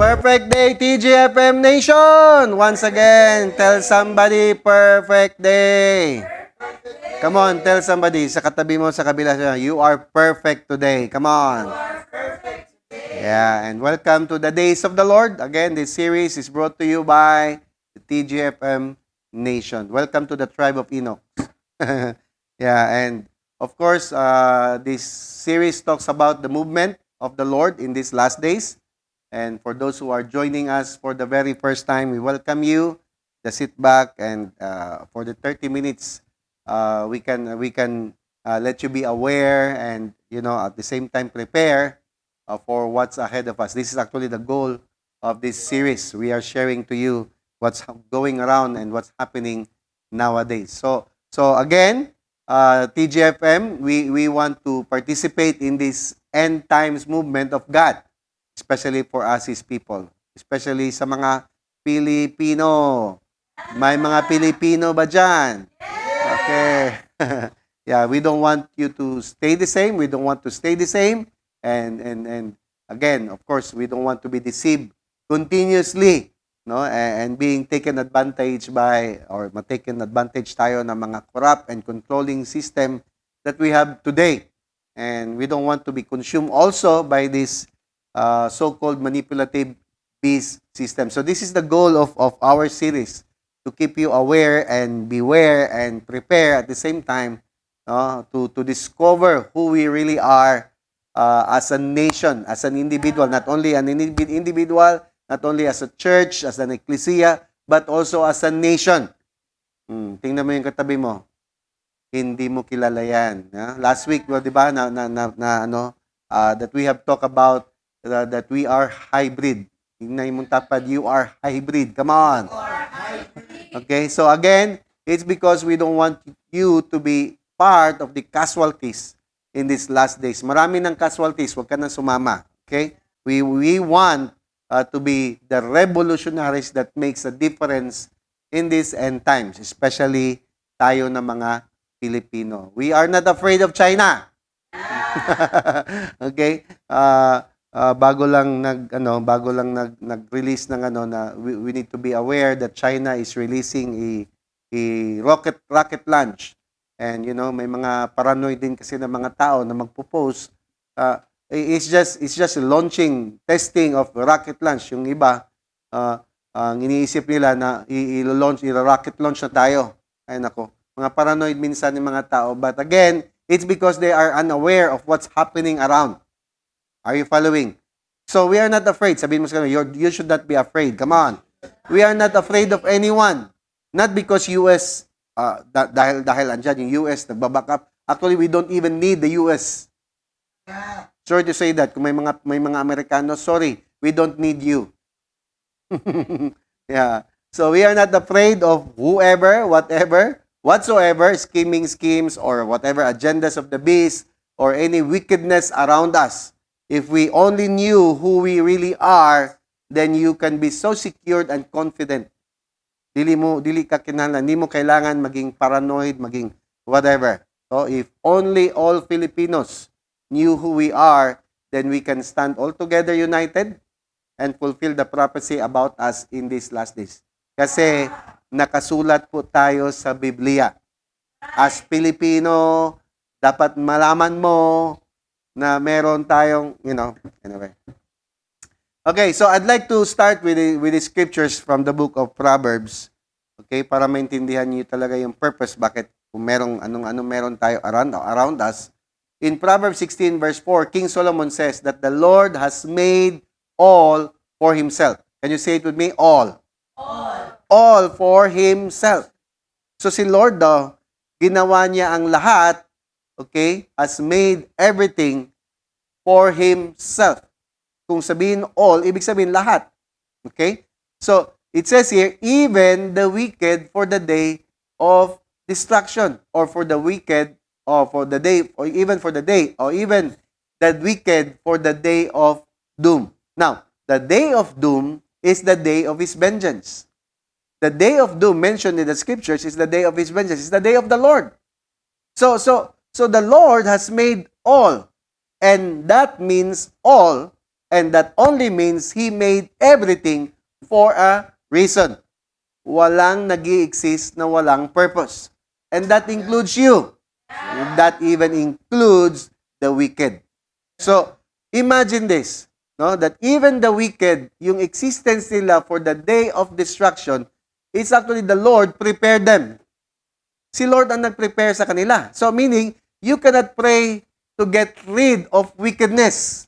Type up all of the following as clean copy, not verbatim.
Perfect day, TGFM Nation! Once again, tell somebody, perfect day! Come on, tell somebody, sa katabi mo, sa kabila siya, you are perfect today. Come on. Yeah, and welcome to the Days of the Lord. Again, this series is brought to you by the TGFM Nation. Welcome to the tribe of Enoch. Yeah, and of course, this series talks about the movement of the Lord in these last days. And for those who are joining us for the very first time, we welcome you. Just sit back and for the 30 minutes, we can let you be aware and at the same time prepare for what's ahead of us. This is actually the goal of this series. We are sharing to you what's going around and what's happening nowadays. So again, TGFM, we want to participate in this end times movement of God, especially for us, His people. Especially sa mga Pilipino. May mga Pilipino ba dyan? Okay. Yeah, we don't want you to stay the same. We don't want to stay the same. And again, of course, we don't want to be deceived continuously, no? And being taken advantage by or mataken advantage tayo ng mga corrupt and controlling system that we have today. And we don't want to be consumed also by this so-called manipulative beast system. So this is the goal of our series, to keep you aware and beware and prepare at the same time to discover who we really are as a nation, as an individual, not only an individual, not only as a church, as an ecclesia, but also as a nation. Tingnan mo yung katabi mo. Hindi mo kilala yan. Last week, di ba, that we have talked about that we are hybrid. Tingnan mong tapad, you are hybrid. Come on. Okay, so again, it's because we don't want you to be part of the casualties in these last days. Marami ng casualties, huwag ka nang sumama. Okay? We want to be the revolutionaries that makes a difference in these end times, especially tayo na mga Pilipino. We are not afraid of China. Okay? Bago lang nag-release ng na we need to be aware that China is releasing a rocket launch. And may mga paranoid din kasi ng mga tao na magpo-post. It's just launching, testing of rocket launch. Yung iba ang iniisip nila na i-rocket launch na tayo. Ay nako, mga paranoid minsan ng mga tao. But again, it's because they are unaware of what's happening around. Are you following? So we are not afraid. Sabihin mo sa kanila, you should not be afraid. Come on. We are not afraid of anyone. Not because US, dahil andyan yung US, nagbaback up. Actually, we don't even need the US. Sorry to say that. Kung may mga Amerikano, sorry, we don't need you. Yeah. So we are not afraid of whoever, whatever, whatsoever, scheming schemes or whatever agendas of the beast or any wickedness around us. If we only knew who we really are, then you can be so secured and confident. Dili ka kinahanglan, hindi mo kailangan maging paranoid, maging whatever. So if only all Filipinos knew who we are, then we can stand all together united and fulfill the prophecy about us in these last days. Kasi nakasulat po tayo sa Biblia. As Pilipino, dapat malaman mo na meron tayong, anyway. Okay, so I'd like to start with the scriptures from the book of Proverbs. Okay, para maintindihan niyo talaga yung purpose, bakit kung merong anong meron tayo around us. In Proverbs 16 verse 4, King Solomon says that the Lord has made all for Himself. Can you say it with me? All. All for Himself. So si Lord daw, ginawa niya ang lahat, okay, has made everything for Himself. Kung sabihin all, ibig sabihin lahat. Okay? So, it says here, even the wicked for the day of destruction, or for the wicked, or for the day, or even for the day, or even the wicked for the day of doom. Now, the day of doom is the day of His vengeance. The day of doom mentioned in the scriptures is the day of His vengeance. It's the day of the Lord. So the Lord has made all. And that means all And that only means He made everything for a reason. Walang nag-i-exist na walang purpose. And that includes you. That even includes the wicked. So, imagine this, no? That even the wicked, yung existence nila for the day of destruction, it's actually the Lord prepared them. Si Lord ang nag-prepare sa kanila. So, meaning, you cannot pray to get rid of wickedness.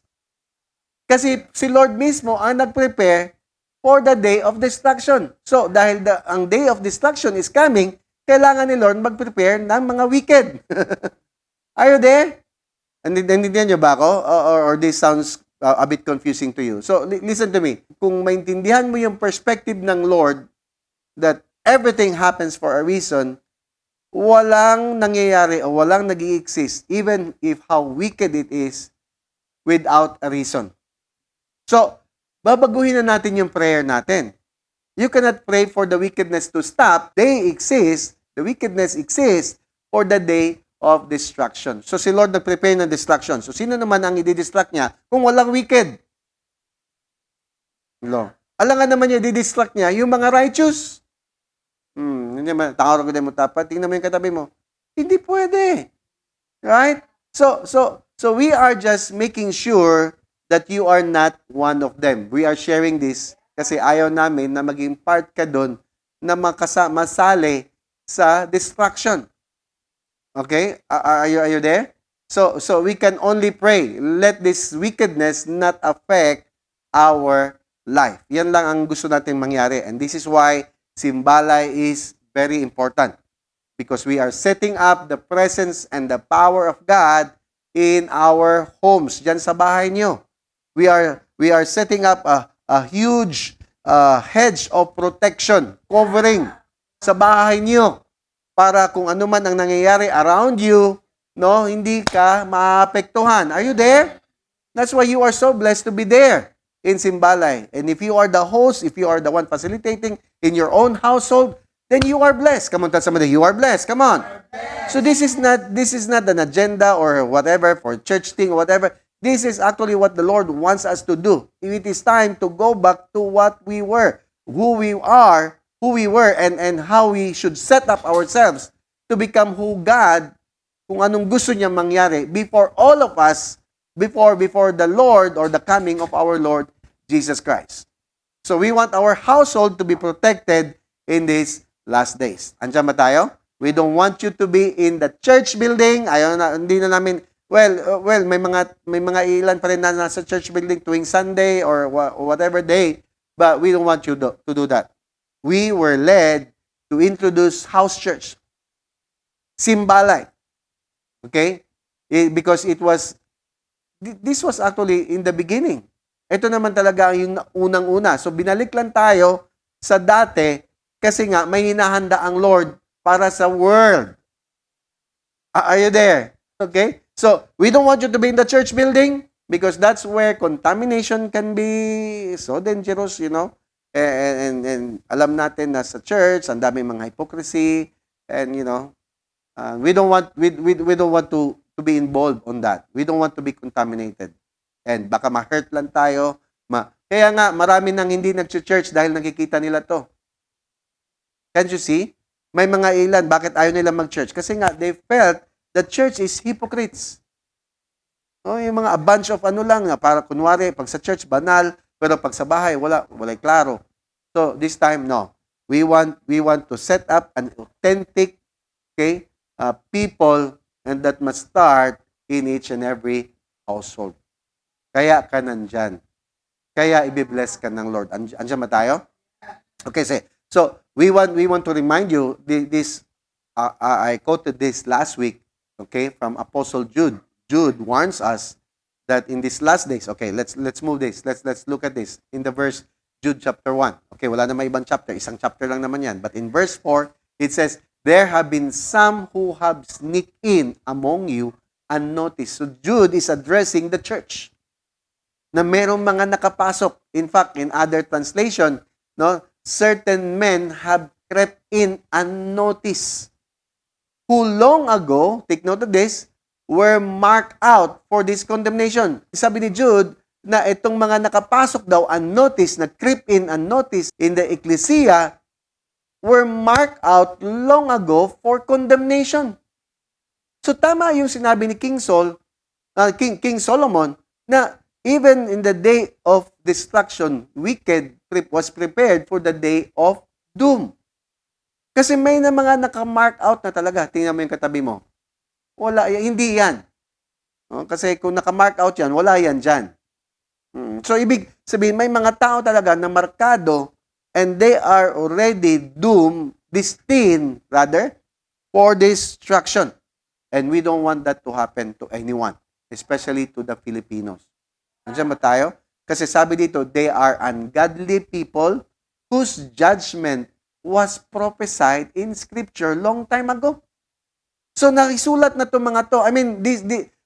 Kasi si Lord mismo ang nag-prepare for the day of destruction. So, dahil ang day of destruction is coming, kailangan ni Lord mag-prepare ng mga wicked. Are you there? Nandiyan niyo ba ako? Or this sounds a bit confusing to you? So, listen to me. Kung maintindihan mo yung perspective ng Lord that everything happens for a reason, walang nangyayari o walang nag-i-exist, even if how wicked it is, without a reason. So, babaguhin na natin yung prayer natin. You cannot pray for the wickedness to stop. They exist, the wickedness exists for the day of destruction. So, si Lord nag-prepare ng destruction. So, sino naman ang i-distract niya kung walang wicked? No. Alangan naman niya, i-distract niya yung mga righteous. Hindi naman, takaroon ko din mo tapat, tingnan mo yung katabi mo. Hindi pwede. Right? So we are just making sure that you are not one of them. We are sharing this kasi ayaw namin na maging part ka doon na masali sa destruction. Okay? Are you there? So we can only pray. Let this wickedness not affect our life. Yan lang ang gusto natin mangyari. And this is why Simbalay is very important. Because we are setting up the presence and the power of God in our homes. Diyan sa bahay nyo. We are setting up a huge hedge of protection, covering sa bahay nyo para kung ano man ang nangyayari around you, no, hindi ka maapektuhan. Are you there? That's why you are so blessed to be there in Simbalay. And if you are the host, if you are the one facilitating in your own household, then you are blessed. Come on, tell somebody, you are blessed. Come on. So this is not an agenda or whatever for church thing or whatever. This is actually what the Lord wants us to do. It is time to go back to what we were, who we were, and how we should set up ourselves to become who God, kung anong gusto niya mangyari before all of us, before the Lord or the coming of our Lord Jesus Christ. So we want our household to be protected in these last days. Andiyan ba tayo? We don't want you to be in the church building. Ayaw na, hindi na namin, well, may mga ilan pa rin na nasa church building tuwing Sunday or whatever day, but we don't want you to do that. We were led to introduce house church. Simbalay. Okay? Because this was actually in the beginning. Ito naman talaga yung unang-una. So, binalik lang tayo sa dati kasi nga may hinahanda ang Lord para sa world. Are you there? Okay? So, we don't want you to be in the church building because that's where contamination can be so dangerous, you know. And alam natin na sa church, ang dami mga hypocrisy and, you know, we don't want to be involved on that. We don't want to be contaminated. And baka ma-hurt lang tayo. Kaya nga, marami nang hindi nag-church dahil nakikita nila to. Can't you see? May mga ilan, bakit ayaw nila mag-church? Kasi nga, they felt the church is hypocrites. Oh, yung mga a bunch of ano lang, para kunwari, pag sa church, banal, pero pag sa bahay, wala'y klaro. So, this time, no. We want to set up an authentic, okay, people, and that must start in each and every household. Kaya ka nandyan. Kaya i-bless ka ng Lord. Andiyan ba tayo? Okay, so we want to remind you this. I quoted this last week, okay, from Apostle Jude. Jude warns us that in these last days. Okay, let's move this. Let's look at this in the verse Jude chapter 1. Okay, wala na may ibang chapter. Isang chapter lang naman yan. But in verse 4, it says, there have been some who have sneaked in among you unnoticed. So Jude is addressing the church na merong mga nakapasok. In fact, in other translation, no, certain men have crept in unnoticed who long ago, take note of this, were marked out for this condemnation. Sabi ni Jude, na itong mga nakapasok daw unnoticed, na creep in unnoticed in the ecclesia, were marked out long ago for condemnation. So tama yung sinabi ni King Solomon, na even in the day of destruction, wicked was prepared for the day of doom. Kasi may na mga naka-mark out na talaga. Tingnan mo yung katabi mo. Wala, hindi yan. Kasi kung naka-mark out yan, wala yan dyan. So, ibig sabihin, may mga tao talaga na markado and they are already doomed, destined, rather, for destruction. And we don't want that to happen to anyone, especially to the Filipinos. Nandiyan ba tayo? Kasi sabi dito, they are ungodly people whose judgment was prophesied in Scripture long time ago. So, nakisulat na itong mga to. I mean,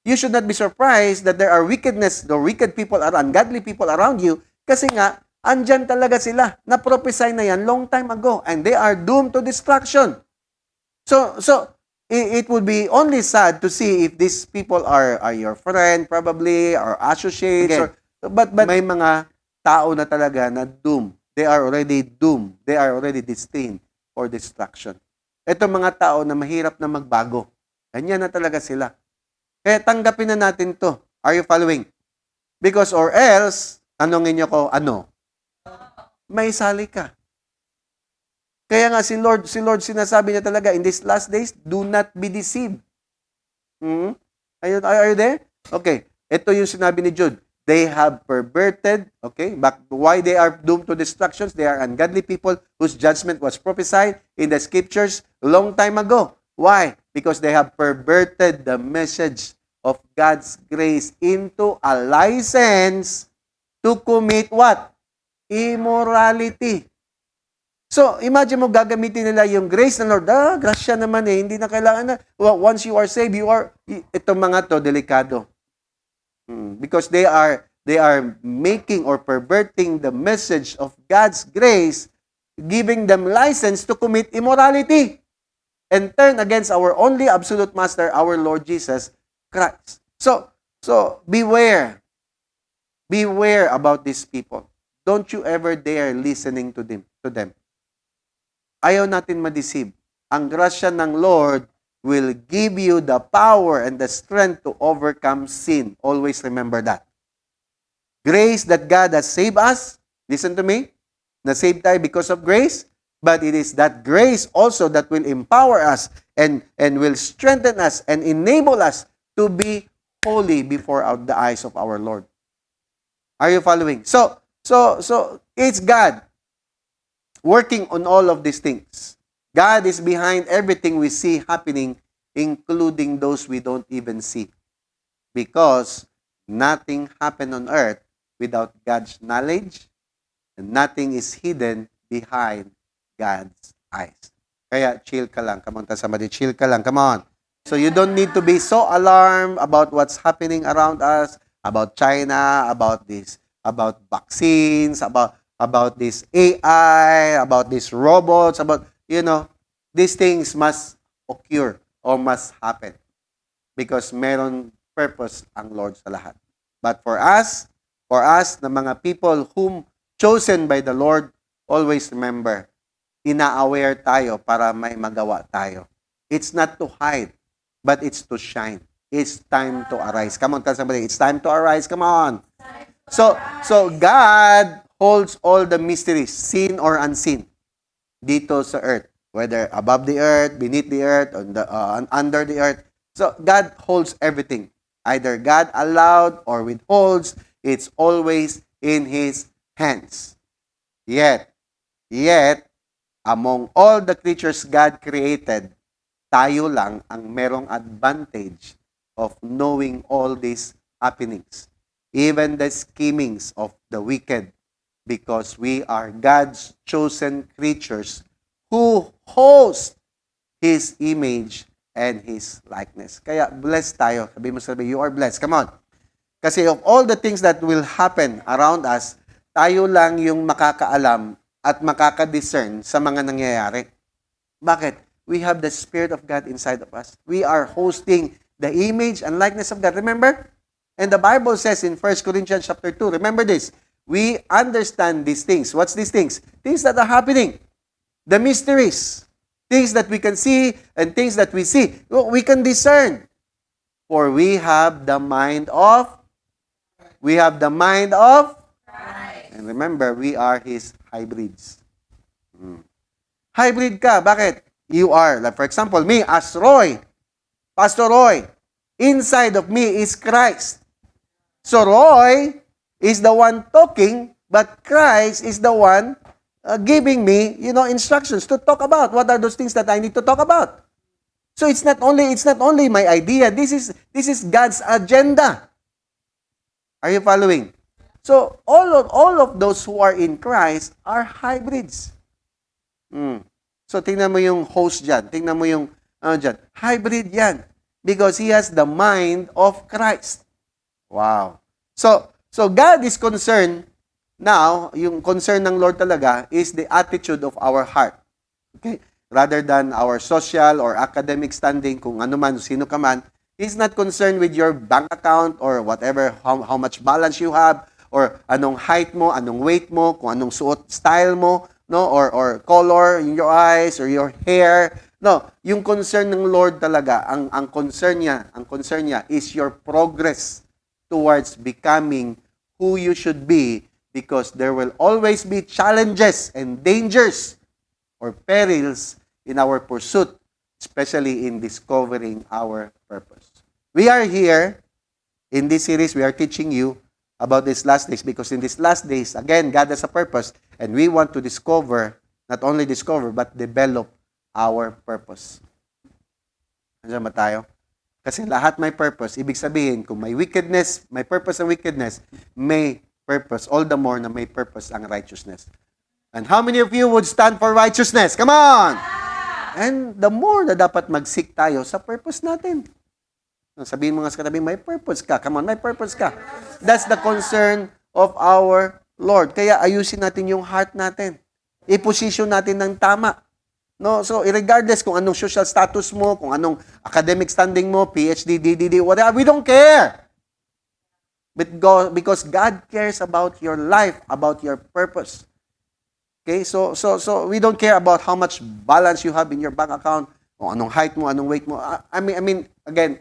you should not be surprised that there are wickedness, the wicked people are ungodly people around you, kasi nga, andyan talaga sila. Na-prophesy na yan long time ago, and they are doomed to destruction. So it would be only sad to see if these people are your friend, probably, or associates, but may mga tao na talaga na doomed. They are already doomed. They are already destined for destruction. Ito mga tao na mahirap na magbago. Ganyan na talaga sila. Kaya tanggapin na natin to. Are you following? Because or else, tanongin niyo ko, ano? May sali ka. Kaya nga si Lord sinasabi niya talaga, in these last days, do not be deceived. Are you there? Okay. Ito yung sinabi ni Jude. They have perverted, okay, but why they are doomed to destructions? They are ungodly people whose judgment was prophesied in the Scriptures long time ago. Why? Because they have perverted the message of God's grace into a license to commit what? Immorality. So, imagine mo, gagamitin nila yung grace ng Lord. Grasya naman eh. Hindi na kailangan na. Once you are saved, itong mga to, delikado. Because they are making or perverting the message of God's grace, giving them license to commit immorality and turn against our only absolute master, our Lord Jesus Christ. So beware. Beware about these people. Don't you ever dare listening to them. Ayaw natin ma-deceive. Ang grasya ng Lord will give you the power and the strength to overcome sin. Always remember that. Grace that God has saved us. Listen to me. Na-save tayo because of grace. But it is that grace also that will empower us and will strengthen us and enable us to be holy before the eyes of our Lord. Are you following? So it's God working on all of these things. God is behind everything we see happening, including those we don't even see. Because nothing happened on earth without God's knowledge, and nothing is hidden behind God's eyes. Kaya chill ka lang. Come on, somebody, chill ka lang. Come on. So you don't need to be so alarmed about what's happening around us, about China, about vaccines, about this AI, about these robots, about, these things must occur or must happen because meron purpose ang Lord sa lahat. But for us, na mga people whom chosen by the Lord, always remember, ina-aware tayo para may magawa tayo. It's not to hide, but it's to shine. It's time to arise. Come on, tell somebody, it's time to arise. Come on. So God holds all the mysteries, seen or unseen, dito sa earth. Whether above the earth, beneath the earth, under the earth. So God holds everything. Either God allowed or withholds, it's always in His hands. Yet, among all the creatures God created, tayo lang ang merong advantage of knowing all these happenings. Even the schemings of the wicked, because we are God's chosen creatures who host His image and His likeness. Kaya blessed tayo. Sabi, you are blessed. Come on. Kasi of all the things that will happen around us, tayo lang yung makakaalam at makakadiscern sa mga nangyayari. Bakit? We have the Spirit of God inside of us. We are hosting the image and likeness of God. Remember? And the Bible says in 1 Corinthians chapter 2, remember this, we understand these things. What's these things? Things that are happening. The mysteries. Things that we can see and things that we see. We can discern. For we have the mind of, and remember, we are His hybrids. Hybrid ka. Bakit? You are. Like for example, me as Roy, Pastor Roy, inside of me is Christ. So Roy is the one talking, but Christ is the one giving me, instructions to talk about. What are those things that I need to talk about? So it's not only my idea. This is God's agenda. Are you following? So all of those who are in Christ are hybrids. So tingnan mo yung host dyan. Tingnan mo yung dyan. Hybrid yan. Because he has the mind of Christ. Wow. So God is concerned now, yung concern ng Lord talaga is the attitude of our heart. Okay? Rather than our social or academic standing, kung ano man, sino ka man, He's not concerned with your bank account or whatever, how much balance you have, or anong height mo, anong weight mo, kung anong suot style mo, no, or color in your eyes or your hair. No, yung concern ng Lord talaga, ang concern niya is your progress towards becoming who you should be, because there will always be challenges and dangers or perils in our pursuit, especially in discovering our purpose. We are here in this series, we are teaching you about these last days, because in these last days, again, God has a purpose, and we want to not only discover, but develop our purpose. Andiyan ba tayo? Kasi lahat may purpose. Ibig sabihin, kung may wickedness, may purpose ang wickedness, may purpose. All the more na may purpose ang righteousness. And how many of you would stand for righteousness? Come on! And the more na dapat mag-seek tayo sa purpose natin. Sabihin mo nga sa katabi, may purpose ka. Come on, may purpose ka. That's the concern of our Lord. Kaya ayusin natin yung heart natin. I-position natin ng tama. No, so regardless kung anong social status mo, kung anong academic standing mo, PhD, DDD, whatever, we don't care. Because God cares about your life, about your purpose. Okay? So we don't care about how much balance you have in your bank account, kung anong height mo, anong weight mo. I mean, again,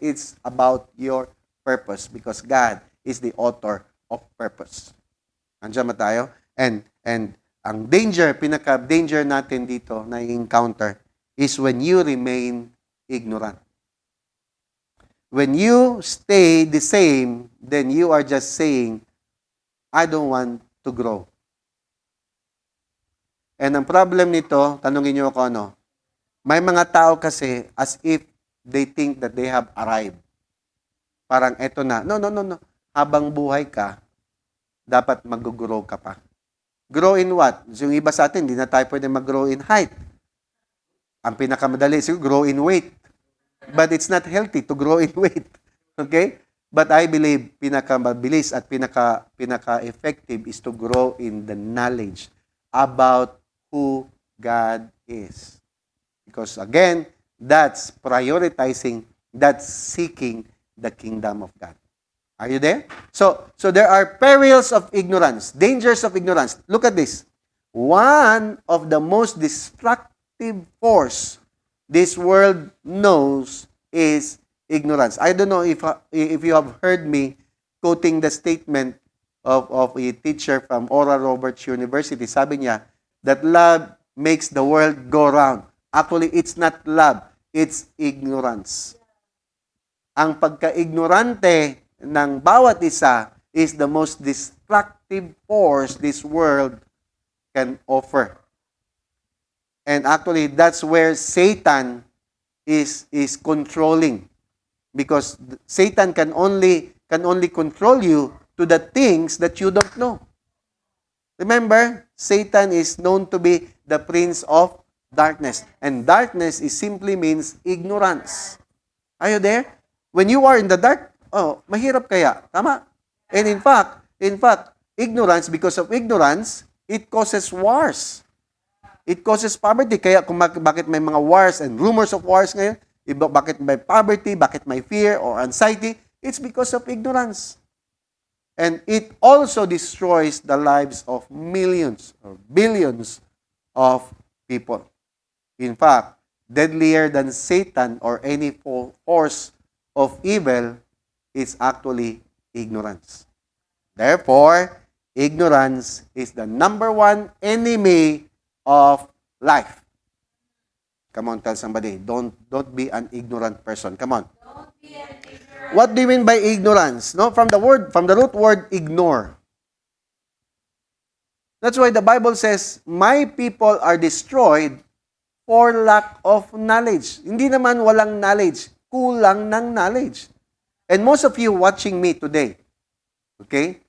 it's about your purpose, because God is the author of purpose. Andiyan ba tayo? And ang pinaka-danger natin dito na encounter is when you remain ignorant. When you stay the same, then you are just saying, I don't want to grow. And ang problem nito, tanungin niyo ako ano, may mga tao kasi as if they think that they have arrived. Parang eto na. No. Habang buhay ka, dapat mag-grow ka pa. Grow in what? Yung iba sa atin, hindi na tayo pwede mag-grow in height. Ang pinakamadali is grow in weight. But it's not healthy to grow in weight. Okay? But I believe pinakamabilis at pinaka-effective is to grow in the knowledge about who God is. Because again, that's prioritizing, that's seeking the kingdom of God. Are you there? So there are perils of ignorance, dangers of ignorance. Look at this. One of the most destructive force this world knows is ignorance. I don't know if you have heard me quoting the statement of a teacher from Oral Roberts University. Sabi niya that love makes the world go round. Actually, it's not love, it's ignorance. Ang pagka-ignorante ng bawat isa is the most destructive force this world can offer. And actually, that's where Satan is controlling. Because Satan can only control you to the things that you don't know. Remember, Satan is known to be the prince of darkness. And darkness simply means ignorance. Are you there? When you are in the dark, mahirap kaya. Tama? And in fact, ignorance, because of ignorance, it causes wars. It causes poverty. Kaya kung bakit may mga wars and rumors of wars ngayon, bakit may poverty, bakit may fear or anxiety, It's because of ignorance. And it also destroys the lives of millions or billions of people. In fact, deadlier than Satan or any force of evil is actually ignorance. Therefore, ignorance is the number one enemy of life. Come on, tell somebody, don't be an ignorant person. Come on. What do you mean by ignorance? No, from the root word ignore. That's why the Bible says, my people are destroyed for lack of knowledge. Hindi naman walang knowledge, kulang ng knowledge. And most of you watching me today, okay?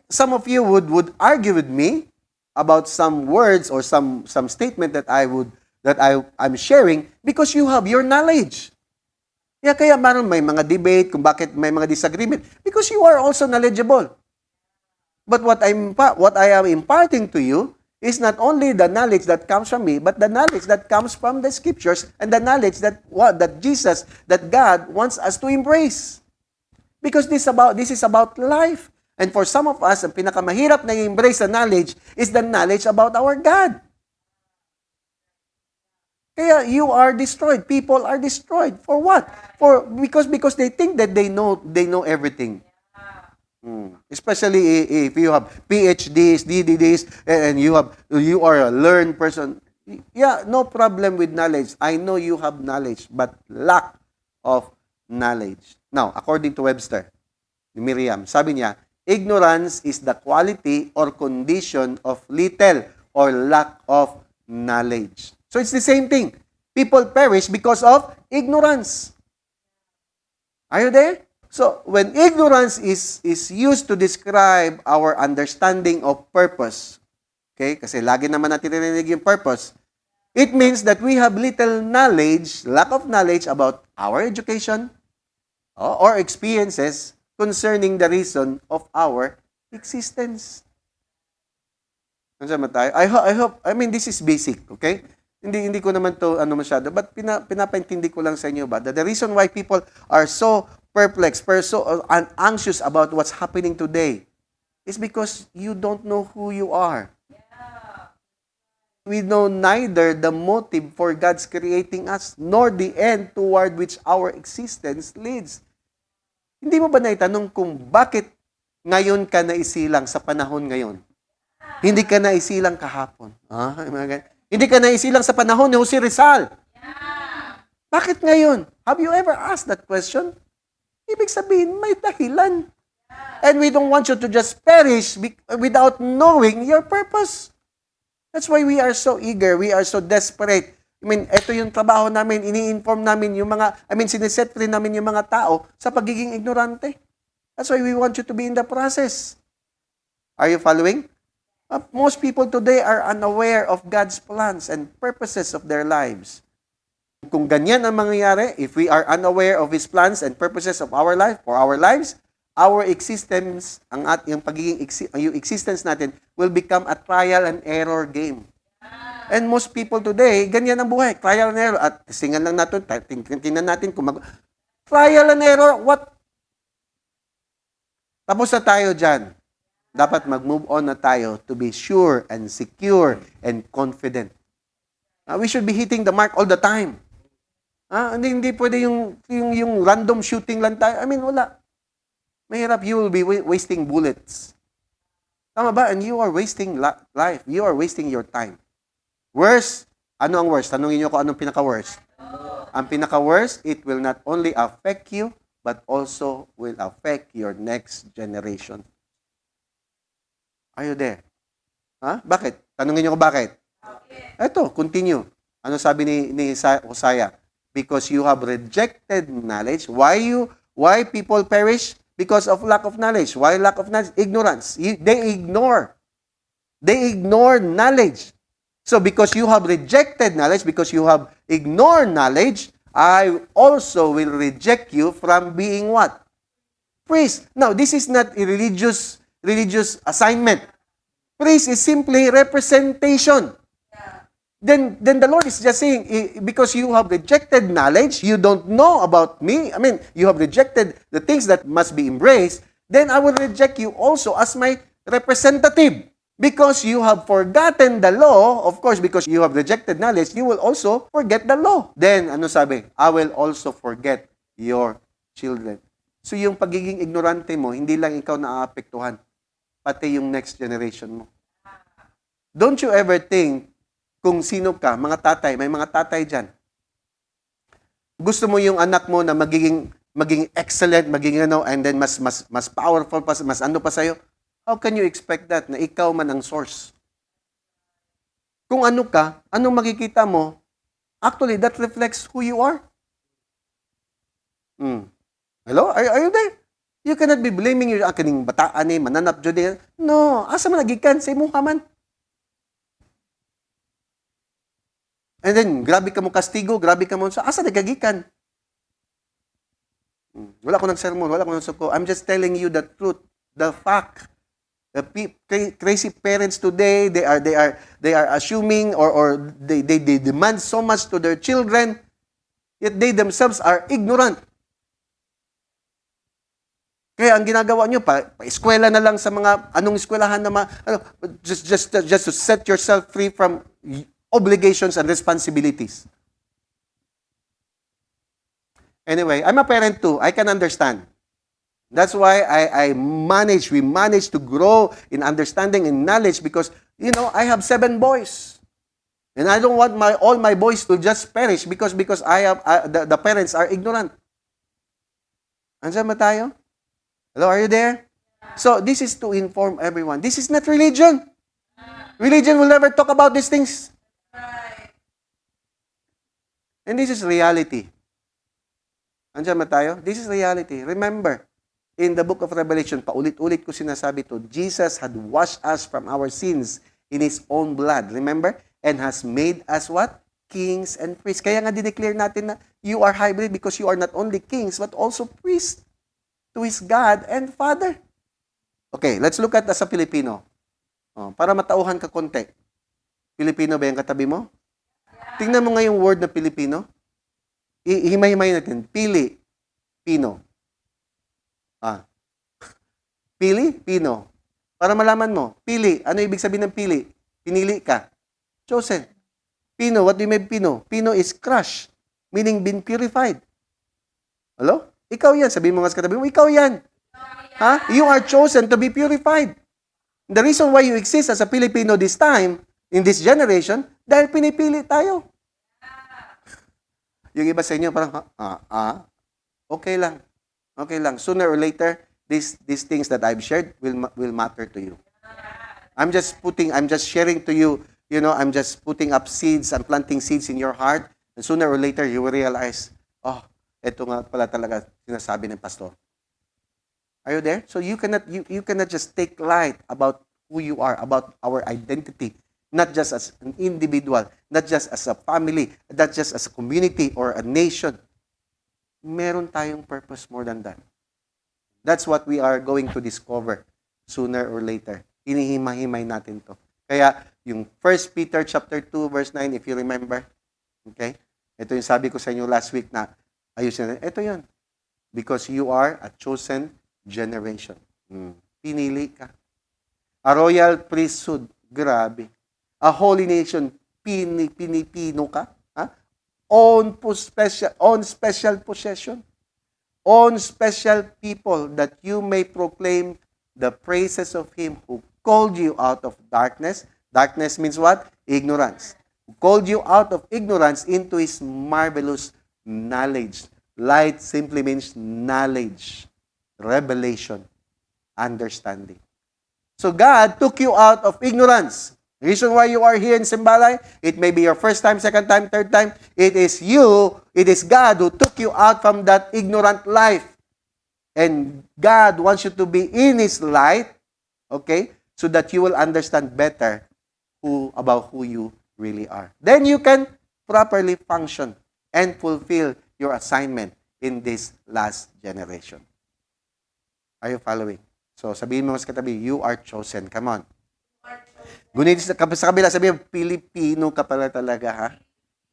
Some of you would argue with me about some words or some statement that I'm sharing because you have your knowledge. Kaya may mga debate kung bakit may mga disagreement because you are also knowledgeable. But what I am imparting to you is not only the knowledge that comes from me, but the knowledge that comes from the scriptures and the knowledge that God wants us to embrace. Because this is about life. And for some of us, ang pinakamahirap na i-embrace na knowledge is the knowledge about our God. Kaya you are destroyed. People are destroyed. For what? Because they think that they know everything. Especially if you have PhDs, DDDs, and you are a learned person. Yeah, no problem with knowledge. I know you have knowledge, but lack of knowledge. Now, according to Webster, Miriam, sabi niya, ignorance is the quality or condition of little or lack of knowledge. So it's the same thing. People perish because of ignorance. Are you there? So when ignorance is used to describe our understanding of purpose, okay, kasi lagi naman natin narinig yung purpose, it means that we have little knowledge, lack of knowledge about our education or experiences concerning the reason of our existence. I hope, this is basic, okay? Hindi ko naman to masyado, but pinapaintindi ko lang sa inyo ba that the reason why people are so perplexed, so anxious about what's happening today is because you don't know who you are. We know neither the motive for God's creating us nor the end toward which our existence leads. Hindi mo ba naitanong kung bakit ngayon ka naisilang sa panahon ngayon? Hindi ka naisilang kahapon. Hindi ka naisilang sa panahon ni Jose Rizal. Bakit ngayon? Have you ever asked that question? Ibig sabihin, may dahilan. And we don't want you to just perish without knowing your purpose. That's why we are so eager, we are so desperate. Ito yung trabaho namin, ini-inform namin yung siniset free namin yung mga tao sa pagiging ignorante. That's why we want you to be in the process. Are you following? Most people today are unaware of God's plans and purposes of their lives. Kung ganyan ang mangyayari, if we are unaware of His plans and purposes of our life, for our lives, our existence, yung existence natin will become a trial and error game. And most people today, ganyan ang buhay. Trial and error. At singan lang natin, tingnan natin kung trial and error, what? Tapos na tayo dyan. Dapat mag-move on na tayo to be sure and secure and confident. We should be hitting the mark all the time. Hindi pwede yung random shooting lang tayo. Wala. Mahirap, you will be wasting bullets. Tama ba? And you are wasting life. You are wasting your time. Worse, ano ang worst? Tanungin niyo ko anong pinaka-worst. Ang pinaka-worst, it will not only affect you, but also will affect your next generation. Are you there? Bakit? Tanungin niyo ko bakit. Ito, continue. Ano sabi ni Hosea? Because you have rejected knowledge. Why people perish? Because of lack of knowledge. Why lack of knowledge? Ignorance. They ignore knowledge. So because you have rejected knowledge, because you have ignored knowledge, I also will reject you from being what? Priest. Now, this is not a religious assignment. Priest is simply representation. then the Lord is just saying, because you have rejected knowledge, you don't know about me, I mean, you have rejected the things that must be embraced, then I will reject you also as my representative. Because you have forgotten the law, of course, because you have rejected knowledge, you will also forget the law. Then, ano sabi? I will also forget your children. So yung pagiging ignorante mo, hindi lang ikaw naaapektuhan, pati yung next generation mo. Don't you ever think kung sino ka, mga tatay, may mga tatay dyan. Gusto mo yung anak mo na maging excellent, maging ano, and then mas powerful pa, mas ano pa sa'yo? How can you expect that na ikaw man ang source? Kung ano ka, anong makikita mo, actually, that reflects who you are. Hello? Are you there? You cannot be blaming your kaning bataan ni mananap jud. No, asa man nagikan sa imuha man. And then, grabe ka mo kastigo, grabe ka mo sa asa nagagikan. Wala ko nagsermon, wala ko nagsuko. I'm just telling you the truth, the fact. The crazy parents today, they are assuming or they demand so much to their children, yet they themselves are ignorant. Kaya ang ginagawa nyo, pa-eskwela na lang sa mga anong eskwelahan na just to set yourself free from obligations and responsibilities. Anyway, I'm a parent too. I can understand. That's why we manage to grow in understanding and knowledge because, I have 7 boys. And I don't want all my boys to just perish because the parents are ignorant. Andiyan ba tayo? Hello, are you there? So, this is to inform everyone. This is not religion. Religion will never talk about these things. And this is reality. Andiyan ba tayo? This is reality. Remember, in the book of Revelation, paulit-ulit ko sinasabi to, Jesus had washed us from our sins in His own blood. Remember? And has made us what? Kings and priests. Kaya nga dineclare natin na you are hybrid because you are not only kings but also priests to His God and Father. Okay, let's look at sa Filipino. Para matauhan ka konti. Filipino ba yung katabi mo? Tingnan mo nga yung word na Filipino. Himay-himay natin. Pili. Pino. Pili, Pino. Para malaman mo, pili. Ano ibig sabihin ng pili? Pinili ka. Chosen. Pino, what do you mean Pino? Pino is crushed, meaning been purified. Hello? Ikaw yan. Sabihin mo nga sa katabi mo, ikaw yan. Ha? You are chosen to be purified. The reason why you exist as a Filipino this time, in this generation, dahil pinipili tayo. Yung iba sa inyo, parang, okay lang. Okay lang. Sooner or later, these things that I've shared will matter to you. I'm just sharing to you, I'm just putting up seeds, I'm planting seeds in your heart, and sooner or later, you will realize, ito nga pala talaga sinasabi ng pastor. Are you there? So you cannot just take light about who you are, about our identity, not just as an individual, not just as a family, not just as a community or a nation. Meron tayong purpose more than that. That's what we are going to discover sooner or later. Inihimay-himay natin to. Kaya, yung 1 Peter chapter 2, verse 9, if you remember, okay? Ito yung sabi ko sa inyo last week na, ayusin natin. Ito yun. Because you are a chosen generation. Pinili ka. A royal priesthood. Grabe. A holy nation. Pinipino ka. On special possession, on special people, that you may proclaim the praises of Him who called you out of darkness. Darkness means what? Ignorance. Who called you out of ignorance into His marvelous knowledge. Light simply means knowledge, revelation, understanding. So God took you out of ignorance. The reason why you are here in Simbalay, it may be your first time, second time, third time. It is God who took you out from that ignorant life. And God wants you to be in His light, okay, so that you will understand better about who you really are. Then you can properly function and fulfill your assignment in this last generation. Are you following? So sabihin mo sa katabi, you are chosen. Come on. Ngunit sa kabila, sabi mo, Pilipino ka pala talaga, ha?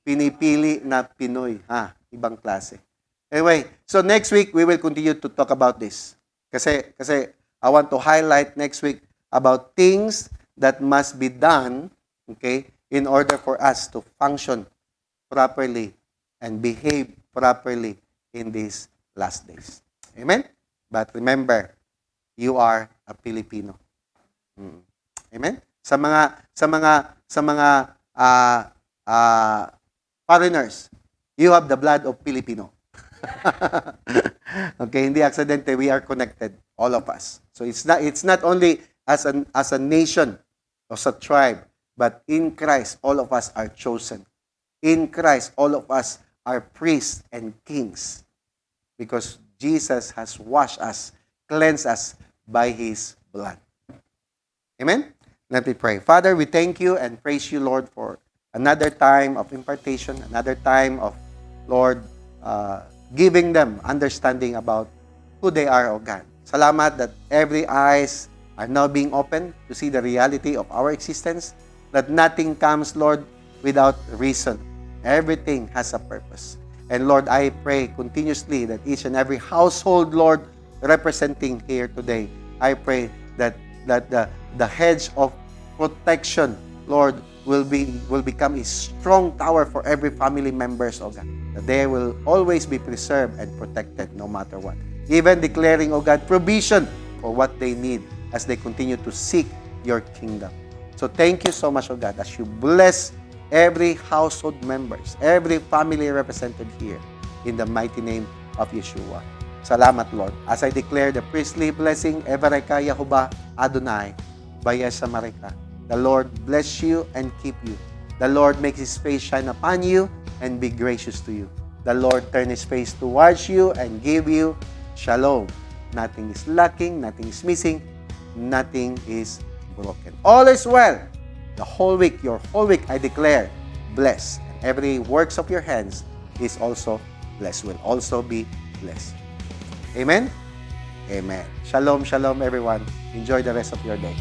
Pinipili na Pinoy, ha? Ibang klase. Anyway, so next week, we will continue to talk about this. Kasi I want to highlight next week about things that must be done, okay, in order for us to function properly and behave properly in these last days. Amen? But remember, you are a Filipino. Amen? Sa mga foreigners, you have the blood of Filipino. Okay, hindi aksidente, we are connected, all of us. So it's not only as a nation, as a tribe, but in Christ, all of us are chosen. In Christ, all of us are priests and kings because Jesus has washed us, cleansed us by His blood. Amen? Let me pray. Father, we thank you and praise you, Lord, for another time of impartation, another time of, Lord, giving them understanding about who they are, O God. Salamat that every eyes are now being opened to see the reality of our existence, that nothing comes, Lord, without reason. Everything has a purpose. And Lord, I pray continuously that each and every household, Lord, representing here today, I pray that the hedge of protection, Lord, will become a strong tower for every family members, O God. That they will always be preserved and protected no matter what. Even declaring, O God, provision for what they need as they continue to seek your kingdom. So thank you so much, O God, as you bless every household members, every family represented here in the mighty name of Yeshua. Salamat, Lord. As I declare the priestly blessing, Evareka Yahuba Adonai, Bayesha Mareka. The Lord bless you and keep you. The Lord makes His face shine upon you and be gracious to you. The Lord turn His face towards you and give you shalom. Nothing is lacking, nothing is missing, nothing is broken. All is well. The whole week, your whole week, I declare, blessed. And every works of your hands is also blessed, will also be blessed. Amen? Amen. Shalom, shalom, everyone. Enjoy the rest of your day.